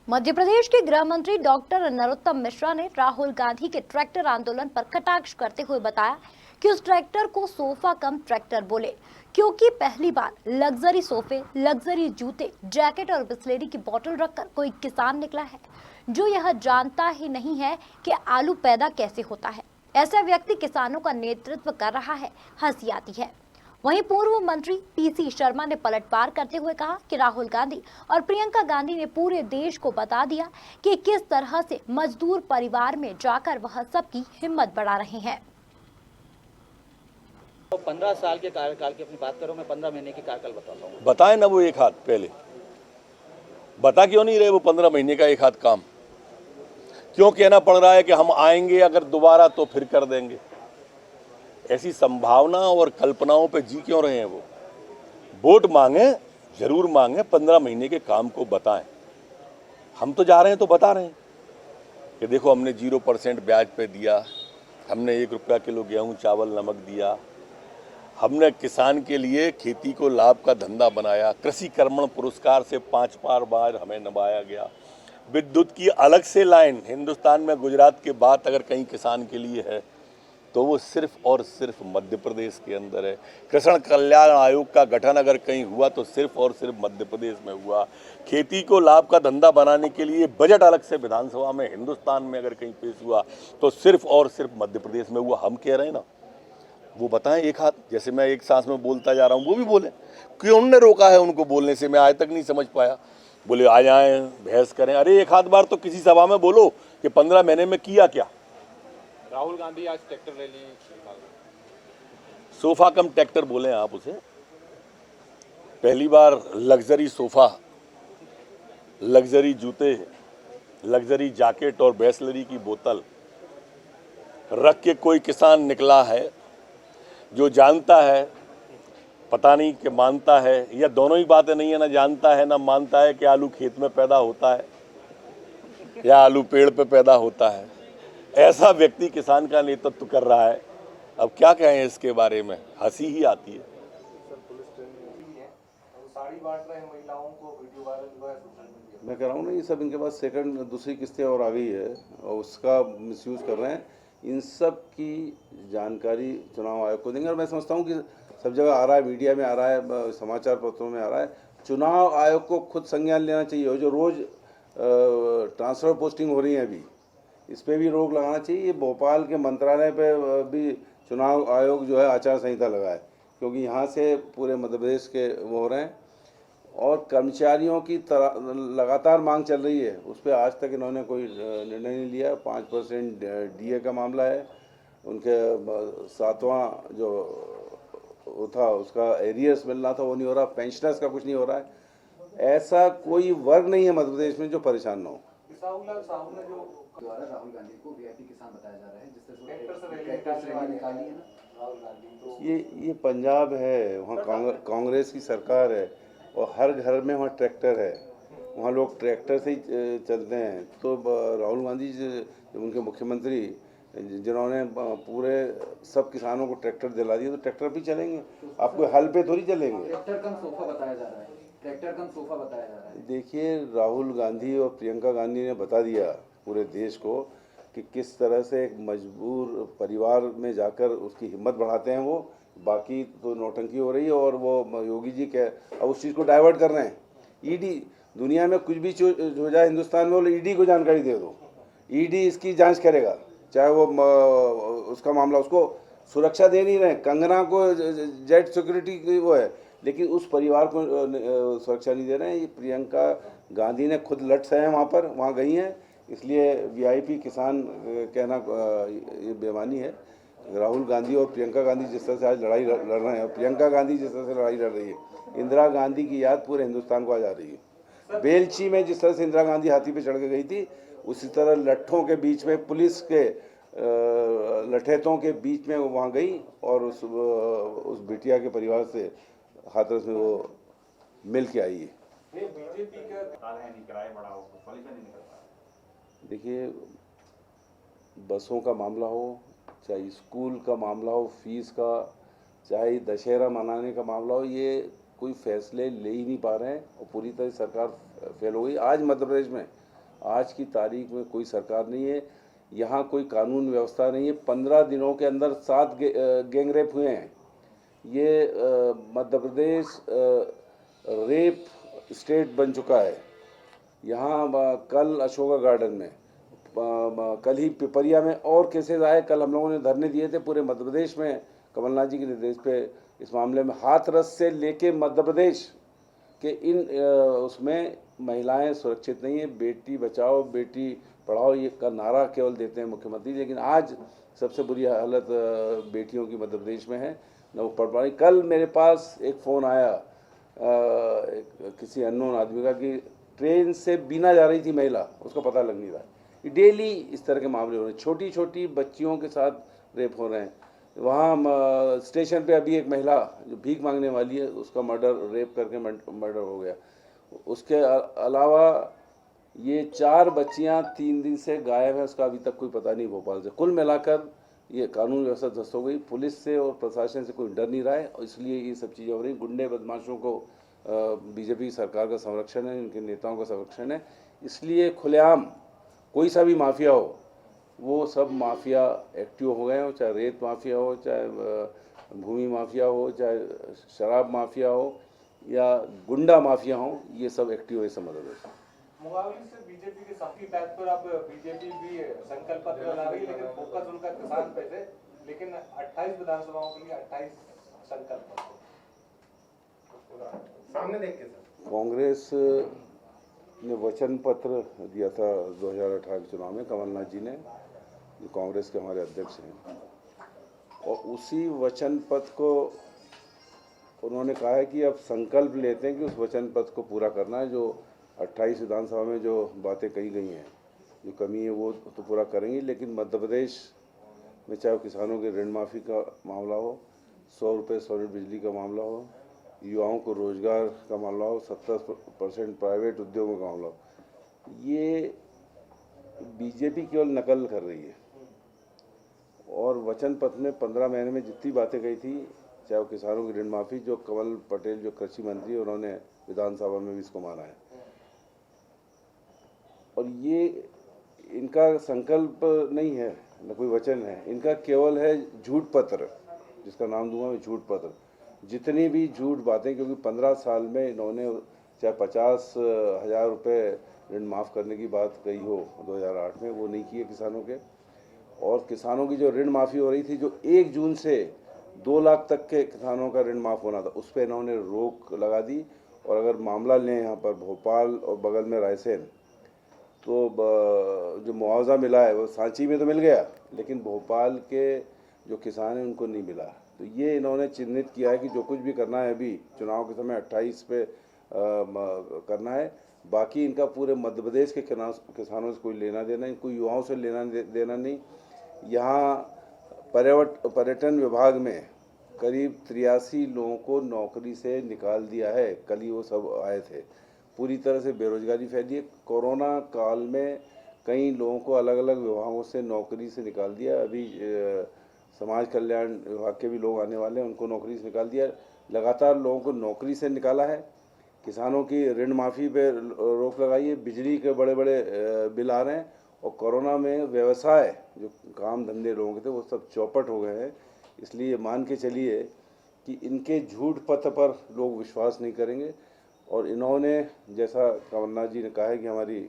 मध्य प्रदेश के गृह मंत्री डॉक्टर नरोत्तम मिश्रा ने राहुल गांधी के ट्रैक्टर आंदोलन पर कटाक्ष करते हुए बताया कि उस ट्रैक्टर को सोफा कम ट्रैक्टर बोले, क्योंकि पहली बार लग्जरी सोफे, लग्जरी जूते, जैकेट और बिस्लेरी की बोतल रखकर कोई किसान निकला है जो यह जानता ही नहीं है कि आलू पैदा कैसे होता है। ऐसा व्यक्ति किसानों का नेतृत्व कर रहा है, हंसी आती है। वहीं पूर्व मंत्री पीसी शर्मा ने पलटवार करते हुए कहा कि राहुल गांधी और प्रियंका गांधी ने पूरे देश को बता दिया कि किस तरह से मजदूर परिवार में जाकर वह सबकी हिम्मत बढ़ा रहे हैं। तो 15 साल के कार्यकाल की अपनी बात करो, मैं 15 महीने की कार्यकाल बताता हूँ। बताए ना वो एक हाथ, पहले बता क्यों नहीं रहे वो 15 महीने का एक हाथ काम? क्यों कहना पड़ रहा है कि हम आएंगे अगर दोबारा तो फिर कर देंगे? ऐसी संभावना और कल्पनाओं पे जी क्यों रहे हैं वो? वोट मांगे, जरूर मांगे, 15 महीने के काम को बताएं। हम तो जा रहे हैं तो बता रहे हैं कि देखो हमने 0% ब्याज पे दिया, हमने 1 रुपया किलो गेहूं चावल नमक दिया, हमने किसान के लिए खेती को लाभ का धंधा बनाया, कृषि कर्मण पुरस्कार से 5 बार हमें नवाया गया, विद्युत की अलग से लाइन हिंदुस्तान में गुजरात के बाद अगर कहीं किसान के लिए है तो वो सिर्फ और सिर्फ मध्य प्रदेश के अंदर है। किसान कल्याण आयोग का गठन अगर कहीं हुआ तो सिर्फ और सिर्फ मध्य प्रदेश में हुआ। खेती को लाभ का धंधा बनाने के लिए बजट अलग से विधानसभा में हिंदुस्तान में अगर कहीं पेश हुआ तो सिर्फ और सिर्फ मध्य प्रदेश में हुआ। हम कह रहे हैं ना, वो बताएं एक हाथ, जैसे मैं एक सांस में बोलता जा रहा हूँ वो भी बोले। क्यों उन्होंने रोका है उनको बोलने से, मैं आज तक नहीं समझ पाया। बोले आ जाएं, बहस करें। अरे एक हाथ बार तो किसी सभा में बोलो कि 15 महीने में किया क्या। राहुल गांधी आज tractor rally, sofa cum tractor बोले आप उसे। पहली बार लग्जरी सोफा, लग्जरी जूते, लग्जरी जैकेट और बिस्लेरी की बोतल रख के कोई किसान निकला है जो जानता है, पता नहीं कि मानता है, या दोनों ही बातें नहीं है, ना जानता है ना मानता है कि आलू खेत में पैदा होता है या आलू पेड़ पे पैदा होता है। ऐसा व्यक्ति किसान का नेतृत्व कर रहा है। अब क्या कहें इसके बारे में, हंसी ही आती है। मैं कह रहा हूँ ना, ये सब इनके पास सेकंड दूसरी किस्तें और आ गई है और उसका मिसयूज कर रहे हैं। इन सब की जानकारी चुनाव आयोग को देंगे और मैं समझता हूँ कि सब जगह आ रहा है, मीडिया में आ रहा है, समाचार पत्रों में आ रहा है। चुनाव आयोग को खुद संज्ञान लेना चाहिए। जो रोज़ ट्रांसफ़र पोस्टिंग हो रही है अभी, इस पर भी रोक लगाना चाहिए। ये भोपाल के मंत्रालय पे भी चुनाव आयोग जो है आचार संहिता लगाए, क्योंकि यहाँ से पूरे मध्य प्रदेश के वो हो रहे हैं और कर्मचारियों की लगातार मांग चल रही है। उस पर आज तक इन्होंने कोई निर्णय नहीं लिया। 5% डीए का मामला है, उनके 7वां जो वो था उसका एरियर्स मिलना था वो नहीं हो रहा, पेंशनर्स का कुछ नहीं हो रहा है। ऐसा कोई वर्ग नहीं है मध्य प्रदेश में जो परेशान न हो। द्वारा राहुल गांधी को वीआईपी किसान बताया जा रहा है, जिस तरह से ट्रैक्टर से रैली निकाली है ना राहुल गांधी। ये पंजाब है, वहाँ कांग्रेस की सरकार है और हर घर में वहाँ ट्रैक्टर है, वहाँ लोग ट्रैक्टर से ही चलते हैं। तो राहुल गांधी उनके मुख्यमंत्री जिन्होंने पूरे सब किसानों को ट्रैक्टर दिला दिया, तो ट्रैक्टर भी चलेंगे, आपको हल पे थोड़ी चलेंगे। ट्रैक्टर कम सोफा बताया जा रहा है, ट्रैक्टर कम सोफा बताया जा रहा है। देखिए, राहुल गांधी और प्रियंका गांधी ने बता दिया पूरे देश को कि किस तरह से एक मजबूर परिवार में जाकर उसकी हिम्मत बढ़ाते हैं वो। बाकी तो नौटंकी हो रही है और वो योगी जी के अब उस चीज़ को डाइवर्ट कर रहे हैं। ईडी, दुनिया में कुछ भी हो जाए हिंदुस्तान में, वो ईडी को जानकारी दे दो, ईडी इसकी जांच करेगा, चाहे वो उसका मामला, उसको सुरक्षा दे नहीं रहे। कंगना को जेट सिक्योरिटी की वो है, लेकिन उस परिवार को सुरक्षा नहीं दे रहे हैं। ये प्रियंका गांधी ने खुद लट सहे हैं, वहाँ गई हैं, इसलिए वीआईपी किसान कहना ये बेमानी है। राहुल गांधी और प्रियंका गांधी जिस तरह से आज लड़ाई लड़ रहे हैं, प्रियंका गांधी जिस तरह से लड़ाई लड़ रही है, इंदिरा गांधी की याद पूरे हिंदुस्तान को आ जा रही है। बेलची में जिस तरह से इंदिरा गांधी हाथी पे चढ़ के गई थी, उसी तरह लट्ठों के बीच में, पुलिस के लठेतों के बीच में वो वहाँ गई और उस बिटिया के परिवार से हाथरस में वो मिल के आई है। देखिए, बसों का मामला हो, चाहे स्कूल का मामला हो, फीस का, चाहे दशहरा मनाने का मामला हो, ये कोई फैसले ले ही नहीं पा रहे हैं और पूरी तरह सरकार फेल हो गई। आज मध्य प्रदेश में आज की तारीख में कोई सरकार नहीं है, यहाँ कोई कानून व्यवस्था नहीं है। 15 दिनों के अंदर 7 गैंग रेप हुए हैं। ये मध्य प्रदेश रेप स्टेट बन चुका है। यहाँ कल अशोका गार्डन में, कल ही पिपरिया में और केसेस आए। कल हम लोगों ने धरने दिए थे पूरे मध्य प्रदेश में कमलनाथ जी के निर्देश पे इस मामले में। हाथरस से लेके मध्य प्रदेश के इन उसमें महिलाएं सुरक्षित नहीं है। बेटी बचाओ बेटी पढ़ाओ ये का नारा केवल देते हैं मुख्यमंत्री, लेकिन आज सबसे बुरी हालत बेटियों की मध्य प्रदेश में है, न वो पढ़ पा रही। कल मेरे पास एक फ़ोन आया किसी अननोन आदमी का कि ट्रेन से बीना जा रही थी महिला, उसका पता लग नहीं रहा। डेली इस तरह के मामले हो रहे हैं, छोटी छोटी बच्चियों के साथ रेप हो रहे हैं। वहाँ स्टेशन पे अभी एक महिला जो भीख मांगने वाली है उसका मर्डर, रेप करके मर्डर हो गया। उसके अलावा ये 4 बच्चियाँ 3 दिन से गायब हैं, उसका अभी तक कोई पता नहीं भोपाल से। कुल मिलाकर ये कानून व्यवस्था ध्वस्त हो गई। पुलिस से और प्रशासन से कोई डर नहीं रहा है और इसलिए ये सब चीज़ें हो रही। गुंडे बदमाशों को बीजेपी सरकार का संरक्षण है, इनके नेताओं का संरक्षण है, इसलिए खुलेआम कोई सा भी माफिया हो वो सब माफिया एक्टिव हो गए हो, चाहे रेत माफिया हो, चाहे भूमि माफिया हो, चाहे शराब माफिया हो या गुंडा माफिया हो, ये सब एक्टिव है समझ लो। मुकाबले से बीजेपी के सबकी पैच पर अब बीजेपी भी संकल्प पत्र ला रही है, लेकिन फोकस उनका किसान पे थे। लेकिन 28 विधानसभाओं के लिए 28 संकल्प सामने देख के सर कांग्रेस ने वचन पत्र दिया था 2018 के चुनाव में, कमलनाथ जी ने, जो कांग्रेस के हमारे अध्यक्ष हैं, और उसी वचन पत्र को उन्होंने कहा है कि अब संकल्प लेते हैं कि उस वचन पत्र को पूरा करना है। जो 28 विधानसभा में जो बातें कही गई हैं, जो कमी है वो तो पूरा करेंगे। लेकिन मध्य प्रदेश में चाहे किसानों के ऋण माफ़ी का मामला हो, 100 रुपये सॉलिड बिजली का मामला हो, युवाओं को रोजगार का मामला हो, 70% प्राइवेट उद्योगों का मामला हो, ये बीजेपी केवल नकल कर रही है। और वचन पत्र में 15 महीने में जितनी बातें कही थी, चाहे वो किसानों की ऋण माफ़ी, जो कमल पटेल जो कृषि मंत्री, उन्होंने विधानसभा में भी इसको माना है। और ये इनका संकल्प नहीं है, न कोई वचन है, इनका केवल है झूठ पत्र, जिसका नाम दूंगा मैं झूठ पत्र। जितनी भी झूठ बातें, क्योंकि 15 साल में इन्होंने चाहे 50,000 रुपये ऋण माफ़ करने की बात कही हो 2008 में, वो नहीं किए किसानों के। और किसानों की जो ऋण माफ़ी हो रही थी, जो 1 जून से 2 लाख तक के किसानों का ऋण माफ़ होना था, उस पर इन्होंने रोक लगा दी। और अगर मामला लें यहाँ पर भोपाल और बगल में रायसेन, तो जो मुआवजा मिला है वो सांची में तो मिल गया, लेकिन भोपाल के जो किसान हैं उनको नहीं मिला। तो ये इन्होंने चिन्हित किया है कि जो कुछ भी करना है अभी चुनाव के समय 28 पे करना है। बाकी इनका पूरे मध्य प्रदेश के किसानों से कोई लेना देना नहीं, कोई युवाओं से लेना देना नहीं। यहाँ पर्यटन विभाग में करीब 83 लोगों को नौकरी से निकाल दिया है। कल ही वो सब आए थे। पूरी तरह से बेरोजगारी फैली है। कोरोना काल में कई लोगों को अलग अलग विभागों से नौकरी से निकाल दिया। अभी समाज कल्याण विभाग के भी लोग आने वाले हैं, उनको नौकरी से निकाल दिया। लगातार लोगों को नौकरी से निकाला है। किसानों की ऋण माफ़ी पे रोक लगाई है। बिजली के बड़े बड़े बिल आ रहे हैं। और कोरोना में व्यवसाय, जो काम धंधे लोगों के थे, वो सब चौपट हो गए हैं। इसलिए मान के चलिए कि इनके झूठ पत्र पर लोग विश्वास नहीं करेंगे। और इन्होंने, जैसा कमलनाथ जी ने कहा है कि हमारी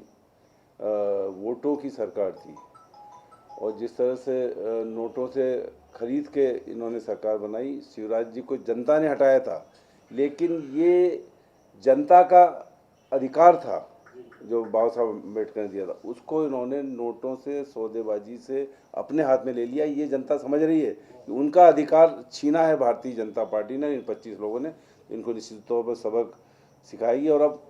वोटों की सरकार थी, और जिस तरह से नोटों से खरीद के इन्होंने सरकार बनाई, शिवराज जी को जनता ने हटाया था, लेकिन ये जनता का अधिकार था जो बाबा साहब अम्बेडकर ने दिया था, उसको इन्होंने नोटों से, सौदेबाजी से अपने हाथ में ले लिया। ये जनता समझ रही है कि उनका अधिकार छीना है भारतीय जनता पार्टी ने, इन 25 लोगों ने। इनको निश्चित तौर पर सबक सिखाएगी। और अब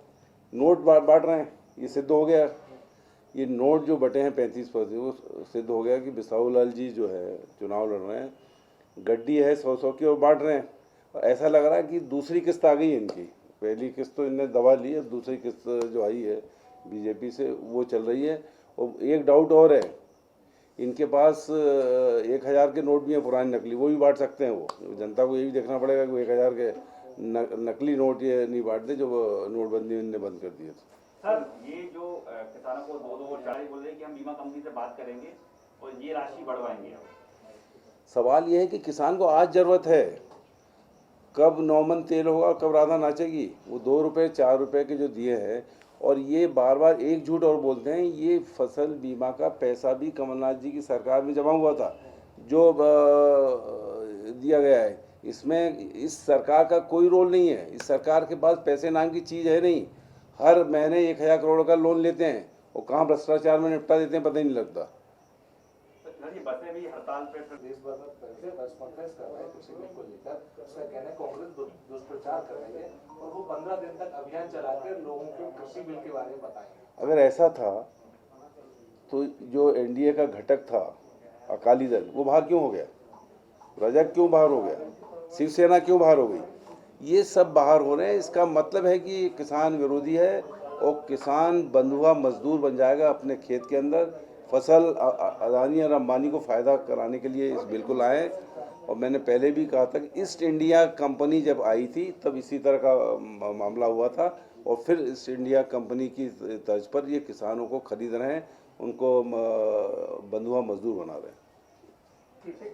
नोट बांट रहे हैं, ये सिद्ध हो गया। ये नोट जो बटे हैं 35%, वो सिद्ध हो गया कि बिसाहू लाल जी जो है चुनाव लड़ रहे हैं, गड्डी है 100-100 की और बांट रहे हैं। और ऐसा लग रहा है कि दूसरी किस्त आ गई है इनकी। पहली किस्त तो इनने दबा ली है, दूसरी किस्त जो आई है बीजेपी से वो चल रही है। और एक डाउट और है, इनके पास 1000 के नोट भी हैं पुराने नकली, वो भी बांट सकते हैं। वो जनता को ये भी देखना पड़ेगा कि वो 1000 के नकली नोट ये नहीं बांटते जो नोटबंदी ने बंद कर दिए। सर, ये जो किसानों को वो 2-2 और 4 बोल रहे हैं कि हम बीमा कंपनी से बात करेंगे और ये राशि बढ़वाएंगे अब। सवाल ये है कि किसान को आज ज़रूरत है, कब 9 मन तेल होगा और कब राधा नाचेगी। वो 2 रुपये 4 रुपये के जो दिए हैं, और ये बार बार एक झूठ और बोलते हैं, ये फसल बीमा का पैसा भी कमलनाथ जी की सरकार में जमा हुआ था जो दिया गया है। इसमें इस सरकार का कोई रोल नहीं है। इस सरकार के पास पैसे नाम की चीज़ है नहीं। हर महीने 1000 करोड़ का लोन लेते हैं और कहाँ भ्रष्टाचार में निपटा देते हैं पता ही नहीं लगता। ये बसें भी हड़ताल पे देश भर में पैसे बस कांग्रेस कर रहे हैं कृषि बिल को लेकर। उसका कहना है कांग्रेस दुष्प्रचार कर रही है और वो 15 दिन तक अभियान चलाकर लोगों को कृषि बिल के बारे में बताएंगे। अगर ऐसा था तो जो एनडीए का घटक था अकाली दल, वो बाहर क्यों हो गया? रजक क्यों बाहर हो गया? शिवसेना क्यों बाहर हो गई? ये सब बाहर हो रहे हैं। इसका मतलब है कि किसान विरोधी है और किसान बंधुआ मजदूर बन जाएगा अपने खेत के अंदर। फसल अदानी और अंबानी को फ़ायदा कराने के लिए इस बिल को लाए। और मैंने पहले भी कहा था कि ईस्ट इंडिया कंपनी जब आई थी तब इसी तरह का मामला हुआ था, और फिर ईस्ट इंडिया कंपनी की तर्ज पर ये किसानों को खरीद रहे हैं, उनको बंधुआ मजदूर बना रहे हैं।